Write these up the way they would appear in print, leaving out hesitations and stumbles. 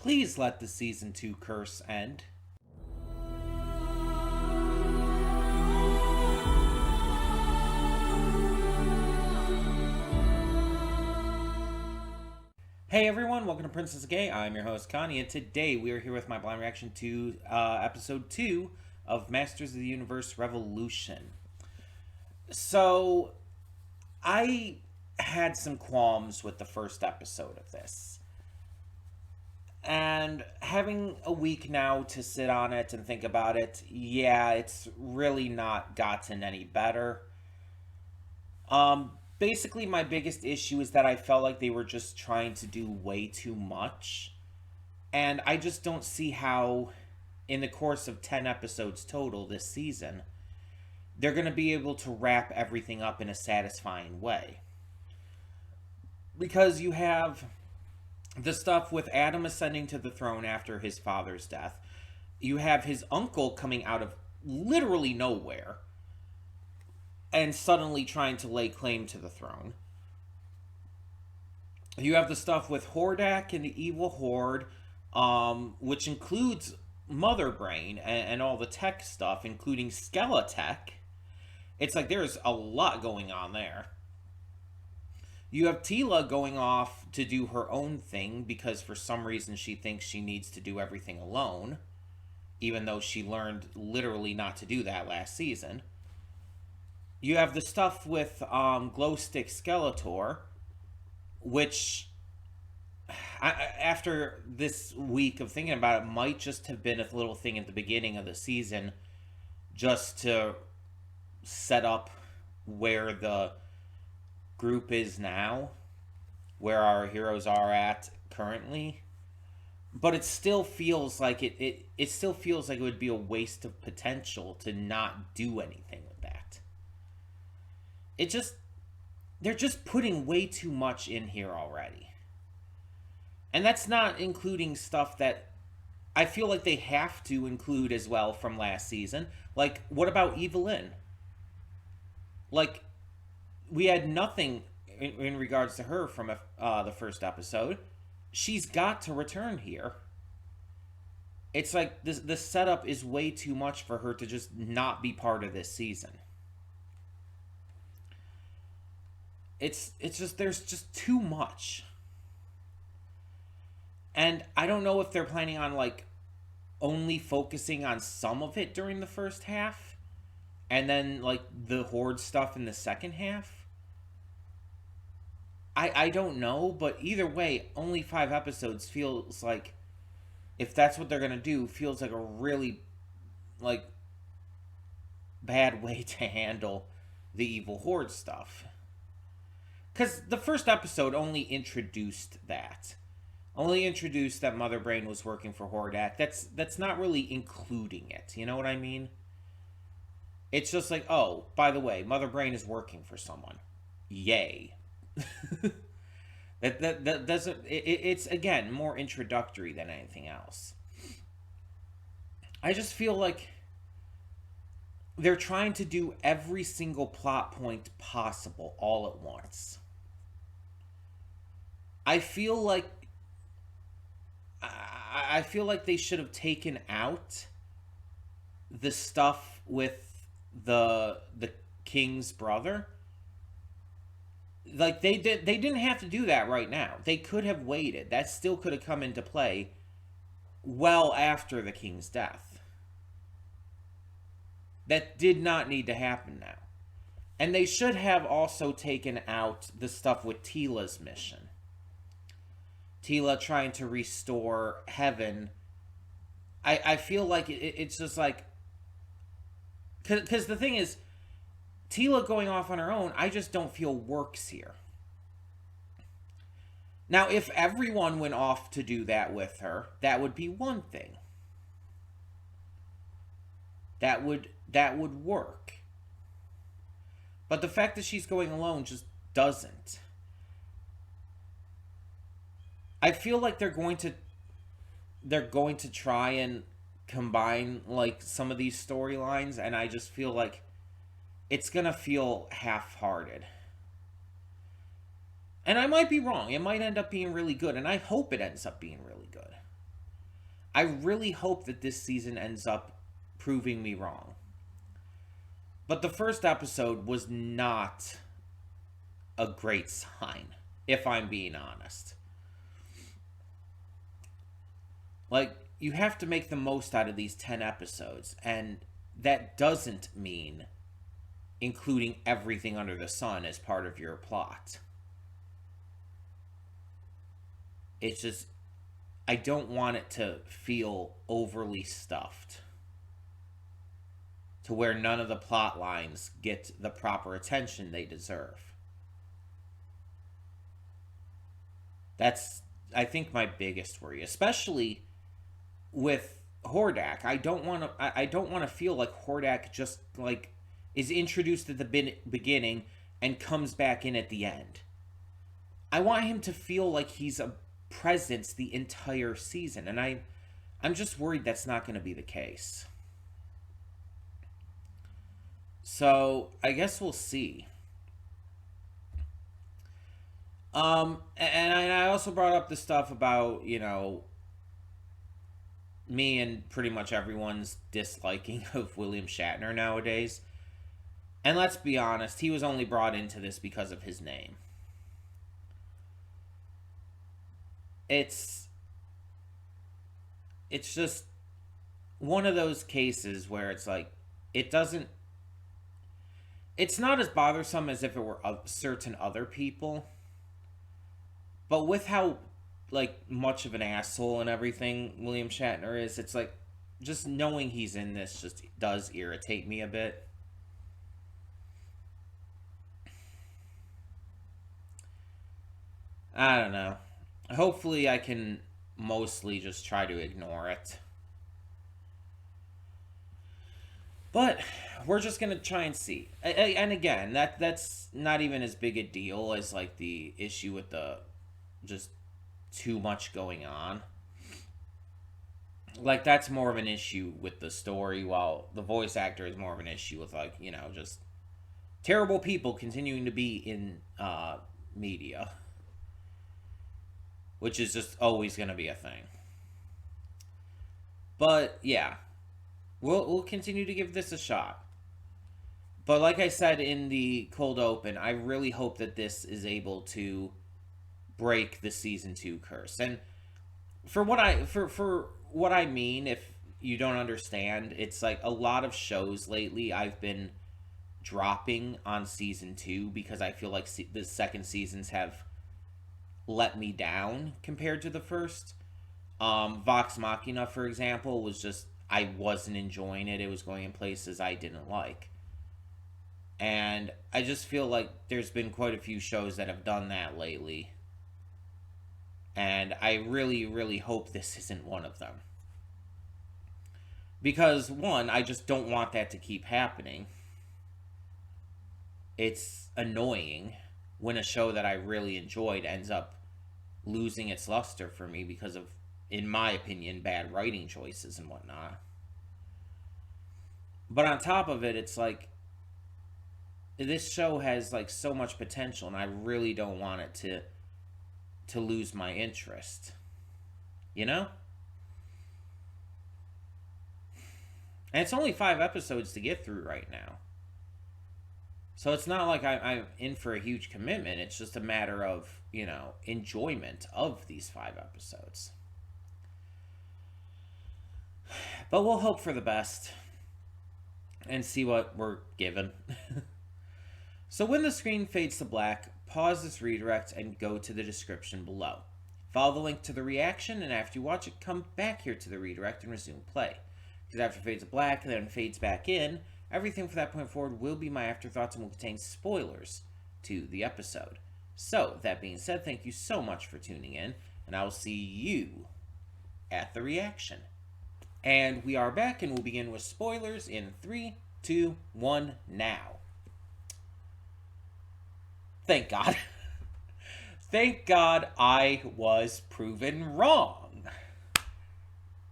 Please let the season 2 curse end. Hey everyone, welcome to Princess Gay. I'm your host Connie, and today we are here with my blind reaction to episode 2 of Masters of the Universe Revolution. So, I had some qualms with the first episode of this. And having a week now to sit on it and think about it, yeah, it's really not gotten any better. Basically, my biggest issue is that I felt like they were just trying to do way too much. And I just don't see how, in the course of 10 episodes total this season, they're going to be able to wrap everything up in a satisfying way. Because you have the stuff with Adam ascending to the throne after his father's death. You have his uncle coming out of literally nowhere and suddenly trying to lay claim to the throne. You have the stuff with Hordak and the evil horde, which includes Mother Brain and all the tech stuff, including Skeletech. It's like there's a lot going on there. You have Tila going off to do her own thing because for some reason she thinks she needs to do everything alone, even though she learned literally not to do that last season. You have the stuff with Glowstick Skeletor, which, after this week of thinking about it, might just have been a little thing at the beginning of the season just to set up where the group is now, where our heroes are at currently. But it still feels like it still feels like it would be a waste of potential to not do anything with that. They're just putting way too much in here already. And that's not including stuff that I feel like they have to include as well from last season. Like, what about Evelyn? Like, we had nothing in regards to her from the first episode. She's got to return here. It's like the setup is way too much for her to just not be part of this season. It's just, there's just too much. And I don't know if they're planning on, like, only focusing on some of it during the first half, and then, like, the Horde stuff in the second half. I don't know, but either way, only 5 episodes feels like, if that's what they're going to do, feels like a really, like, bad way to handle the evil Horde stuff. Because the first episode only introduced that. Only introduced that Mother Brain was working for Hordak. That's not really including it. You know what I mean? It's just like, oh, by the way, Mother Brain is working for someone. Yay. that doesn't... It's, again, more introductory than anything else. I just feel like they're trying to do every single plot point possible all at once. I feel like they should have taken out the stuff with the king's brother. Like, they didn't have to do that right now. They could have waited. That still could have come into play well after the king's death. That did not need to happen now. And they should have also taken out the stuff with Tila's mission. Tila trying to restore heaven. I feel like it's just like... Because the thing is, Tila going off on her own, I just don't feel works here. Now, if everyone went off to do that with her, that would be one thing. That would work. But the fact that she's going alone just doesn't. I feel like they're going to try and combine, like, some of these storylines, and I just feel like it's gonna feel half-hearted. And I might be wrong. It might end up being really good, and I hope it ends up being really good. I really hope that this season ends up proving me wrong. But the first episode was not a great sign, if I'm being honest. Like, you have to make the most out of these 10 episodes, and that doesn't mean including everything under the sun as part of your plot. It's just, I don't want it to feel overly stuffed to where none of the plot lines get the proper attention they deserve. That's, I think, my biggest worry, especially with Hordak. I don't want to feel like Hordak just like is introduced at the beginning and comes back in at the end. I want him to feel like he's a presence the entire season, and I'm just worried that's not going to be the case. So I guess we'll see. And I also brought up the stuff about, me and pretty much everyone's disliking of William Shatner nowadays. And let's be honest, he was only brought into this because of his name. It's just one of those cases where it's like, it's not as bothersome as if it were certain other people. But with how, like, much of an asshole and everything William Shatner is, it's like, just knowing he's in this just does irritate me a bit. I don't know. Hopefully I can mostly just try to ignore it. But we're just going to try and see. And again, that's not even as big a deal as, like, the issue with the just too much going on. Like, that's more of an issue with the story, while the voice actor is more of an issue with, like, just terrible people continuing to be in media, which is just always going to be a thing. But yeah, we'll continue to give this a shot. But like I said in the cold open, I really hope that this is able to break the season 2 curse. And for what I mean, if you don't understand, it's like a lot of shows lately I've been dropping on season 2 because I feel like the second seasons have let me down compared to the first. Vox Machina, for example, was just, I wasn't enjoying it. It was going in places I didn't like. And I just feel like there's been quite a few shows that have done that lately. And I really, really hope this isn't one of them. Because, one, I just don't want that to keep happening. It's annoying when a show that I really enjoyed ends up losing its luster for me because of, in my opinion, bad writing choices and whatnot. But on top of it, it's like, this show has, like, so much potential, and I really don't want it to lose my interest. And it's only 5 episodes to get through right now. So it's not like I'm in for a huge commitment. It's just a matter of, enjoyment of these 5 episodes. But we'll hope for the best and see what we're given. So when the screen fades to black, pause this redirect and go to the description below. Follow the link to the reaction, and after you watch it, come back here to the redirect and resume play. Because after it fades to black and then fades back in, everything from that point forward will be my afterthoughts and will contain spoilers to the episode. So, that being said, thank you so much for tuning in, and I will see you at the reaction. And we are back, and we'll begin with spoilers in 3, 2, 1, now. Thank God. Thank God I was proven wrong.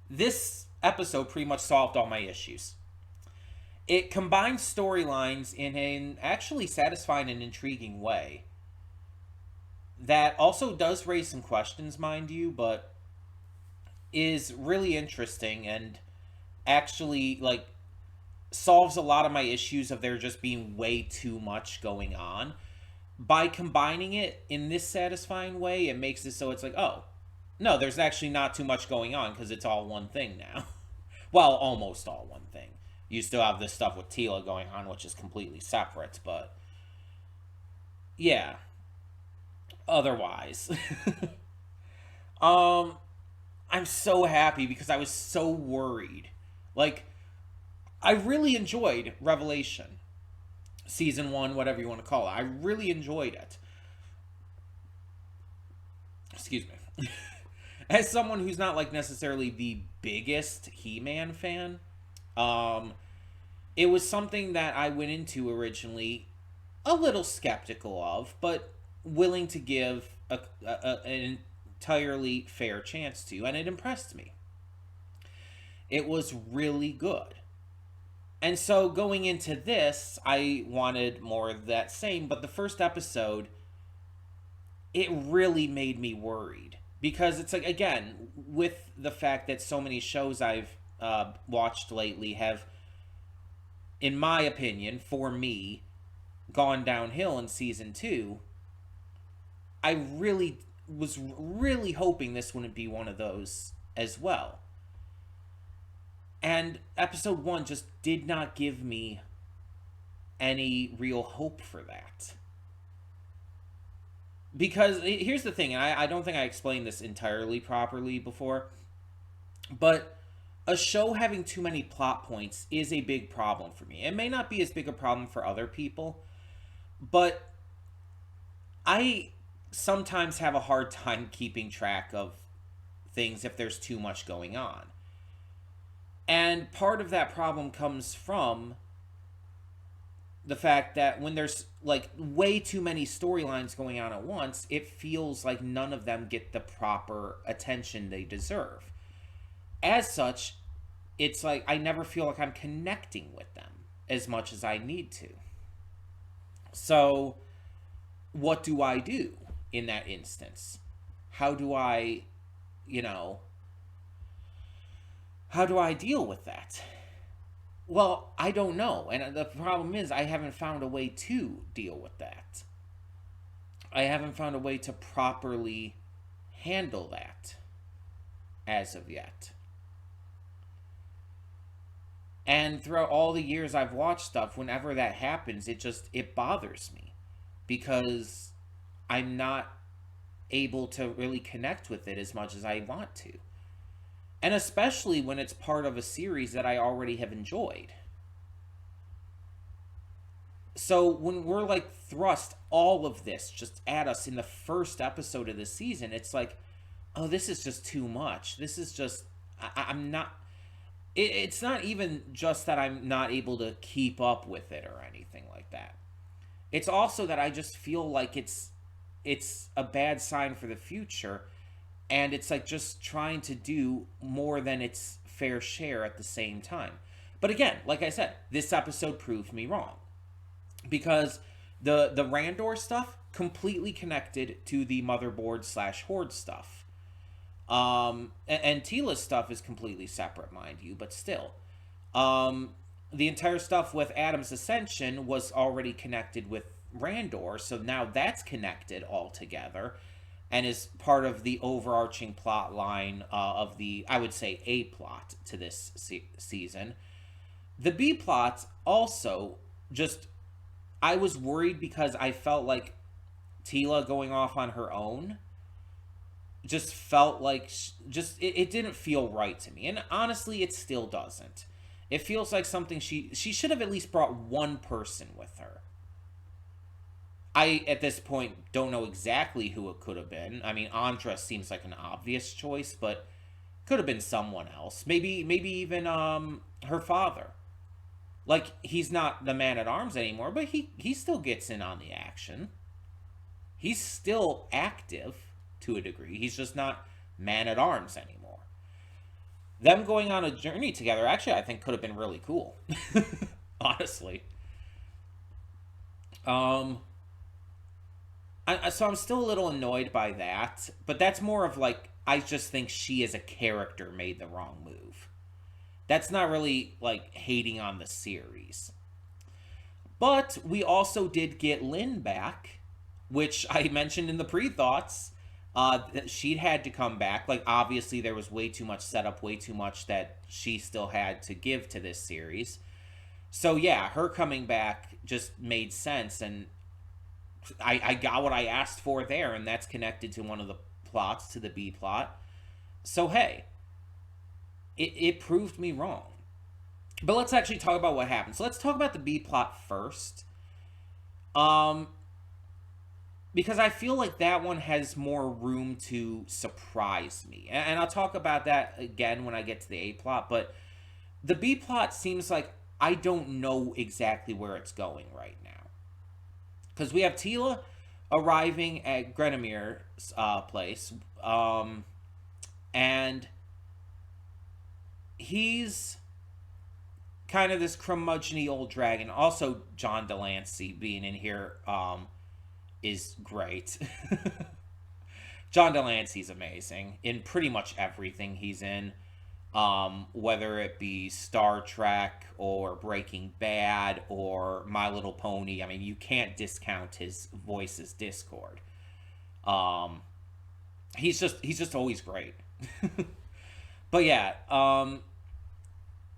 This episode pretty much solved all my issues. It combines storylines in an actually satisfying and intriguing way. That also does raise some questions, mind you, but is really interesting and actually like solves a lot of my issues of there just being way too much going on. By combining it in this satisfying way, it makes it so it's like, oh, no, there's actually not too much going on because it's all one thing now. Well, almost all one thing. You still have this stuff with Tila going on, which is completely separate, but yeah, otherwise. um, I'm so happy because I was so worried. Like, I really enjoyed Revelation. Season 1, whatever you want to call it. I really enjoyed it. Excuse me. As someone who's not like necessarily the biggest He-Man fan, um, it was something that I went into originally a little skeptical of, but willing to give an entirely fair chance to, and it impressed me. It was really good. And so going into this, I wanted more of that same, but the first episode, it really made me worried. Because it's like, again, with the fact that so many shows I've watched lately have, in my opinion, for me, gone downhill in season 2, I really was really hoping this wouldn't be one of those as well. And episode 1 just did not give me any real hope for that. Because here's the thing, and I don't think I explained this entirely properly before, but a show having too many plot points is a big problem for me. It may not be as big a problem for other people, but I sometimes have a hard time keeping track of things if there's too much going on. And part of that problem comes from the fact that when there's like way too many storylines going on at once, it feels like none of them get the proper attention they deserve. As such, it's like I never feel like I'm connecting with them as much as I need to. So, what do I do in that instance? How do I, how do I deal with that? Well, I don't know. And the problem is, I haven't found a way to deal with that. I haven't found a way to properly handle that as of yet. And throughout all the years I've watched stuff, whenever that happens, it bothers me. Because I'm not able to really connect with it as much as I want to. And especially when it's part of a series that I already have enjoyed. So when we're like thrust all of this just at us in the first episode of the season, it's like, oh, this is just too much. This is just, I'm not, it's not even just that I'm not able to keep up with it or anything like that. It's also that I just feel like it's a bad sign for the future. And it's like just trying to do more than its fair share at the same time. But again, like I said, this episode proved me wrong. Because the Randor stuff completely connected to the motherboard / horde stuff. And Tila's stuff is completely separate, mind you, but still. The entire stuff with Adam's Ascension was already connected with Randor, so now that's connected all together. And is part of the overarching plot line of the, I would say, A plot to this season. The B plot also just, I was worried because I felt like Tila going off on her own just felt like, it didn't feel right to me. And honestly, it still doesn't. It feels like something she should have at least brought one person with her. I, at this point, don't know exactly who it could have been. I mean, Andra seems like an obvious choice, but could have been someone else. Maybe even her father. Like, he's not the man-at-arms anymore, but he still gets in on the action. He's still active, to a degree. He's just not man-at-arms anymore. Them going on a journey together, actually, I think could have been really cool. Honestly. So I'm still a little annoyed by that, but that's more of like, I just think she as a character made the wrong move. That's not really like hating on the series. But we also did get Lynn back, which I mentioned in the pre-thoughts. She'd had to come back. Like, obviously, there was way too much setup, way too much that she still had to give to this series. So, yeah, her coming back just made sense. And I got what I asked for there, and that's connected to one of the plots, to the B plot. So, hey, it proved me wrong. But let's actually talk about what happened. So let's talk about the B plot first. Because I feel like that one has more room to surprise me. And I'll talk about that again when I get to the A plot. But the B plot seems like I don't know exactly where it's going right now. Because we have Tila arriving at Grenemir's place. And he's kind of this curmudgeony old dragon. Also, John Delancey being in here is great. John Delancey's amazing in pretty much everything he's in, whether it be Star Trek or Breaking Bad or My Little Pony. I mean, you can't discount his voice as Discord. He's just always great. But yeah,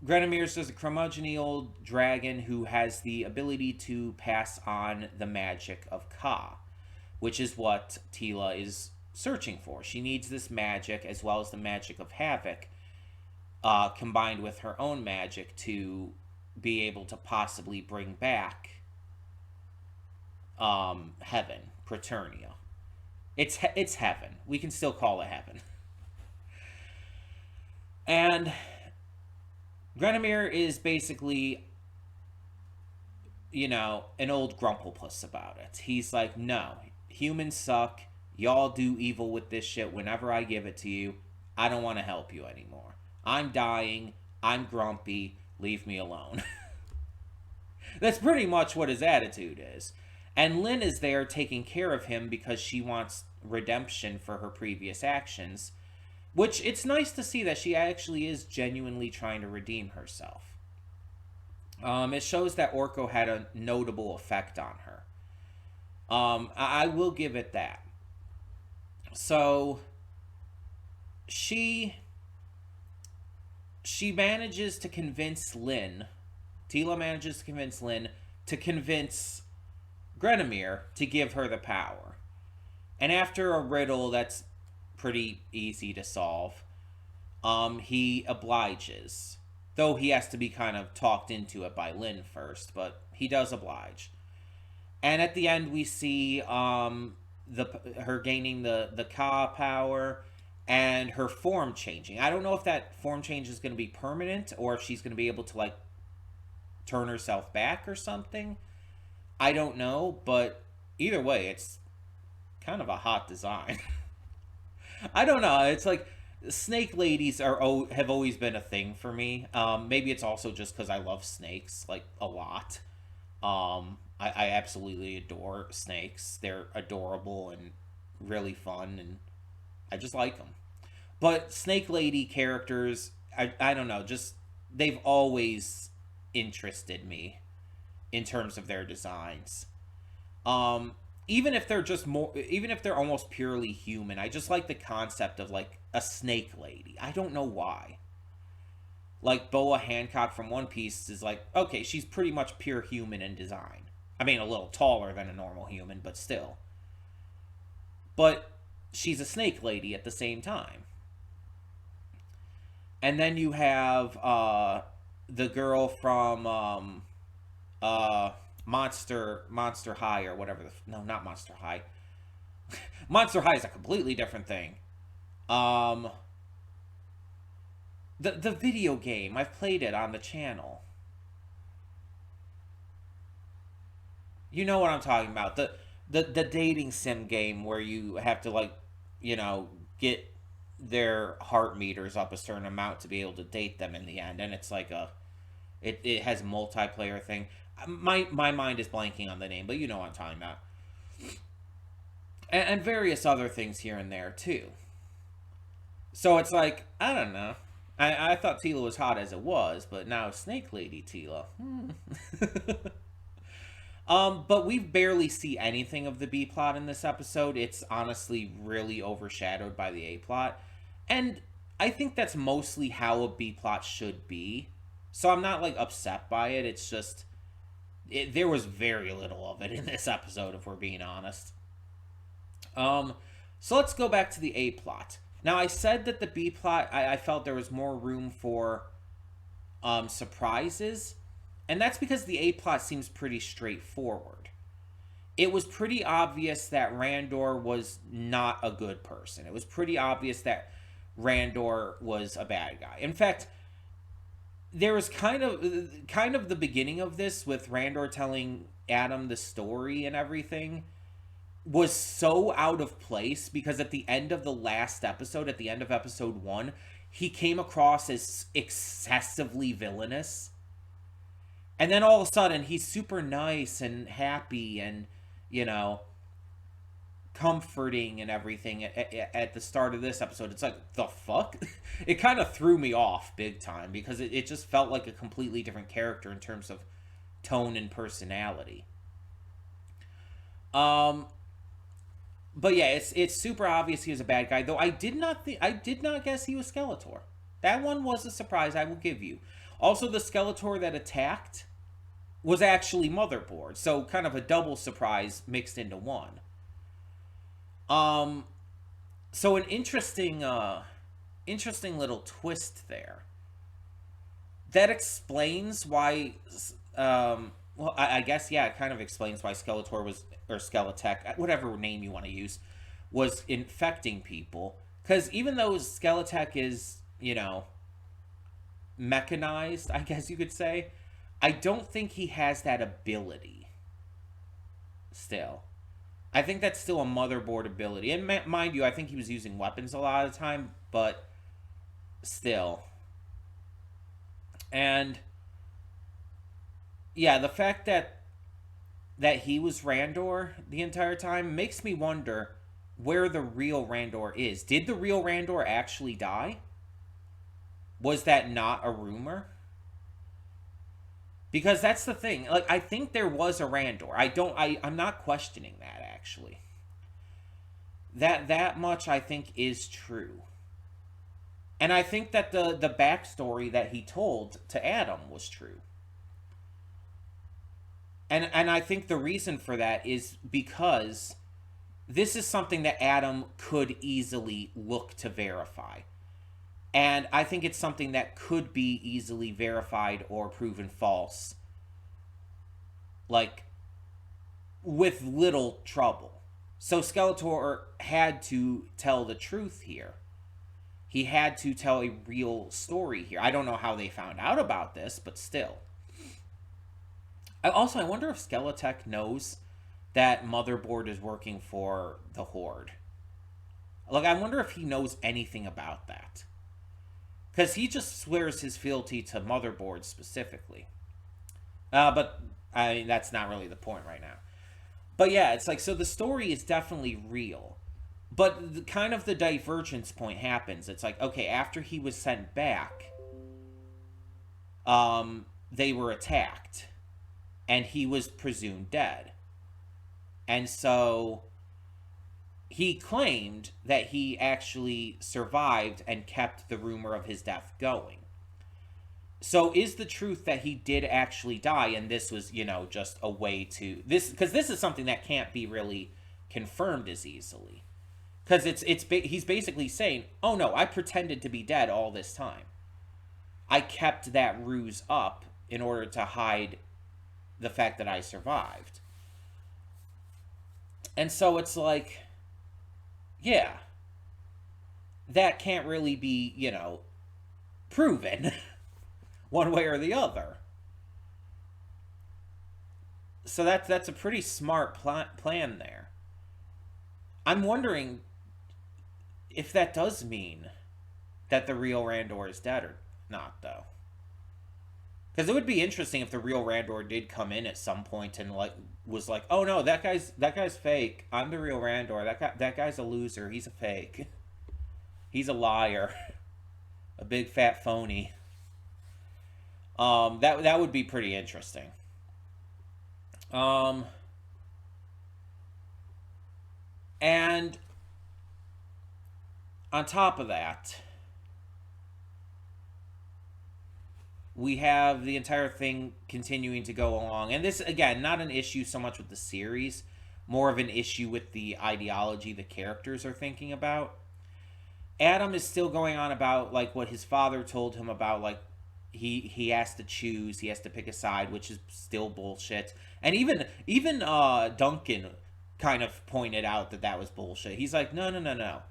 Grenemir's just a curmudgeony old dragon who has the ability to pass on the magic of Ka, which is what Tila is searching for. She needs this magic as well as the magic of Havoc, combined with her own magic to be able to possibly bring back heaven, Praeternia. It's heaven. We can still call it heaven. And Grenimir is basically, an old grumplepuss about it. He's like, no, humans suck. Y'all do evil with this shit whenever I give it to you. I don't want to help you anymore. I'm dying. I'm grumpy. Leave me alone. That's pretty much what his attitude is. And Lynn is there taking care of him because she wants redemption for her previous actions. Which, it's nice to see that she actually is genuinely trying to redeem herself. It shows that Orko had a notable effect on her. I will give it that. So, she manages to convince Lynn, Tila manages to convince Lynn to convince Grenimir to give her the power. And after a riddle that's pretty easy to solve, he obliges, though he has to be kind of talked into it by Lynn first, but he does oblige. And at the end we see her gaining the Ka power and her form changing. I don't know if that form change is going to be permanent or if she's going to be able to like turn herself back or something. I don't know, but either way it's kind of a hot design. I don't know. It's like snake ladies have always been a thing for me. Maybe it's also just because I love snakes like a lot. I absolutely adore snakes. They're adorable and really fun, and I just like them. But snake lady characters, I don't know. Just they've always interested me in terms of their designs. Even if they're almost purely human, I just like the concept of like a snake lady. I don't know why. Like Boa Hancock from One Piece is like, okay, she's pretty much pure human in design. I mean, a little taller than a normal human, but still. But she's a snake lady at the same time. And then you have the girl from Monster High or whatever. No, not Monster High. Monster High is a completely different thing. The video game. I've played it on the channel. You know what I'm talking about. The dating sim game where you have to like, get their heart meters up a certain amount to be able to date them in the end, and it's like it has a multiplayer thing. My mind is blanking on the name, but you know what I'm talking about. And various other things here and there, too. So it's like, I don't know. I thought Tila was hot as it was, but now Snake Lady Tila. But we barely see anything of the B plot in this episode. It's honestly really overshadowed by the A plot. And I think that's mostly how a B plot should be. So I'm not like upset by it. It's just there was very little of it in this episode, if we're being honest. Um, so let's go back to the A plot. Now I said that the B plot, I felt there was more room for surprises, and that's because the A plot seems pretty straightforward. It was pretty obvious that Randor was not a good person. It was pretty obvious that Randor was a bad guy. In fact, there was kind of the beginning of this with Randor telling Adam the story and everything was so out of place because at the end of the last episode, at the end of episode 1, he came across as excessively villainous. And then all of a sudden he's super nice and happy and, you know, comforting and everything at the start of this episode. It's like, the fuck? It kind of threw me off big time because it just felt like a completely different character in terms of tone and personality. Um, but yeah, it's super obvious he was a bad guy. Though I did not guess he was Skeletor. That one was a surprise, I will give you. Also, the Skeletor that attacked was actually Motherboard, so kind of a double surprise mixed into one. Um, so an interesting little twist there. That explains why. Well, I guess yeah, it kind of explains why Skeletor was or Skeletech, whatever name you want to use, was infecting people. Because even though Skeletech is, you know, mechanized, I guess you could say, I don't think he has that ability. Still, I think that's still a motherboard ability. And mind you, I think he was using weapons a lot of the time, but still. And yeah, the fact that he was Randor the entire time makes me wonder where the real Randor is. Did the real Randor actually die? Was that not a rumor? Because that's the thing. Like, I think there was a Randor. I'm not questioning that actually. That much I think is true. And I think that the backstory that he told to Adam was true. And I think the reason for that is because this is something that Adam could easily look to verify. And I think it's something that could be easily verified or proven false. Like, with little trouble. So Skeletor had to tell the truth here. He had to tell a real story here. I don't know how they found out about this, but still. I wonder if Skeletech knows that Motherboard is working for the Horde. Like, I wonder if he knows anything about that. Because he just swears his fealty to Motherboard specifically. But, I mean, that's not really the point right now. But yeah, it's like, so the story is definitely real. But kind of the divergence point happens. It's like, okay, after he was sent back, they were attacked. And he was presumed dead. And so he claimed that he actually survived and kept the rumor of his death going. So is the truth that he did actually die and this was, you know, just a way to this, because this is something that can't be really confirmed as easily. Because he's basically saying, oh no, I pretended to be dead all this time. I kept that ruse up in order to hide the fact that I survived. And so it's like, yeah, that can't really be, you know, proven one way or the other. So that's a pretty smart plan there. I'm wondering if that does mean that the real Randor is dead or not, though. Because it would be interesting if the real Randor did come in at some point and like was like, oh no, that guy's fake. I'm the real Randor. That guy's a loser. He's a fake. He's a liar. A big fat phony. That would be pretty interesting. Um, and on top of that, we have the entire thing continuing to go along. And this, again, not an issue so much with the series, more of an issue with the ideology the characters are thinking about. Adam is still going on about, like, what his father told him about, like, he has to choose, he has to pick a side, which is still bullshit. And even Duncan kind of pointed out that was bullshit. He's like, no, no, no, no.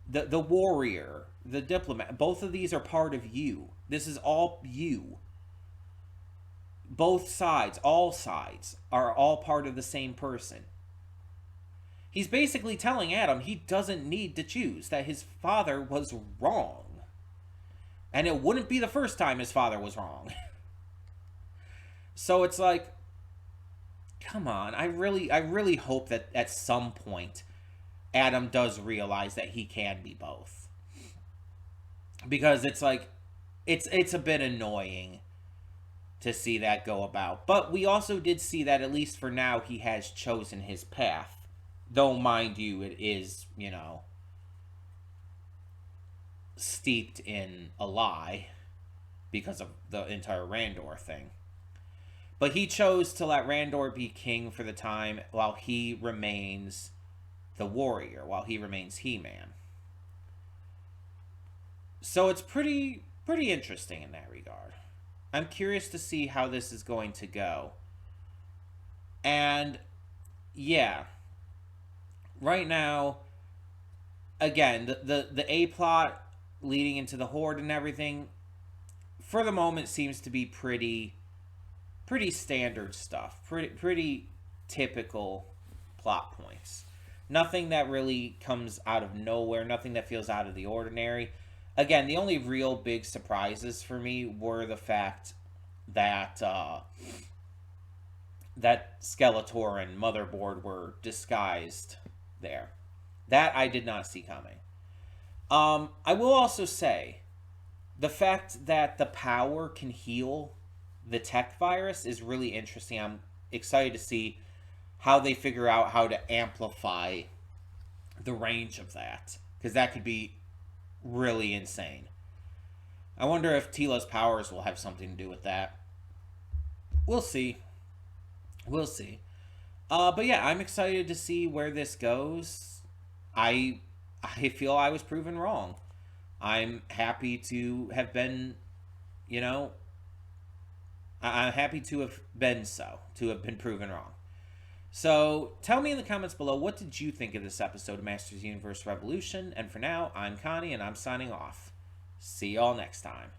The warrior, the diplomat, both of these are part of you. This is all you. Both sides, all sides, are all part of the same person. He's basically telling Adam he doesn't need to choose, that his father was wrong. And it wouldn't be the first time his father was wrong. So it's like, come on. I really hope that at some point Adam does realize that he can be both. Because it's like, it's a bit annoying to see that go about. But we also did see that, at least for now, he has chosen his path. Though, mind you, it is, steeped in a lie because of the entire Randor thing. But he chose to let Randor be king for the time while he remains the warrior, while he remains He-Man. So it's pretty interesting in that regard. I'm curious to see how this is going to go. And yeah, right now, again, the A plot leading into the Horde and everything, for the moment, seems to be pretty standard stuff. Pretty typical plot points. Nothing that really comes out of nowhere. Nothing that feels out of the ordinary. Again, the only real big surprises for me were the fact that that Skeletor and Motherboard were disguised there. That I did not see coming. I will also say, the fact that the power can heal the tech virus is really interesting. I'm excited to see how they figure out how to amplify the range of that, because that could be really insane. I wonder if Tila's powers will have something to do with that. We'll see. But yeah, I'm excited to see where this goes. I feel I was proven wrong. I'm happy to have been, I'm happy to have been proven wrong. So tell me in the comments below, what did you think of this episode of Masters Universe Revolution? And for now, I'm Connie, and I'm signing off. See y'all next time.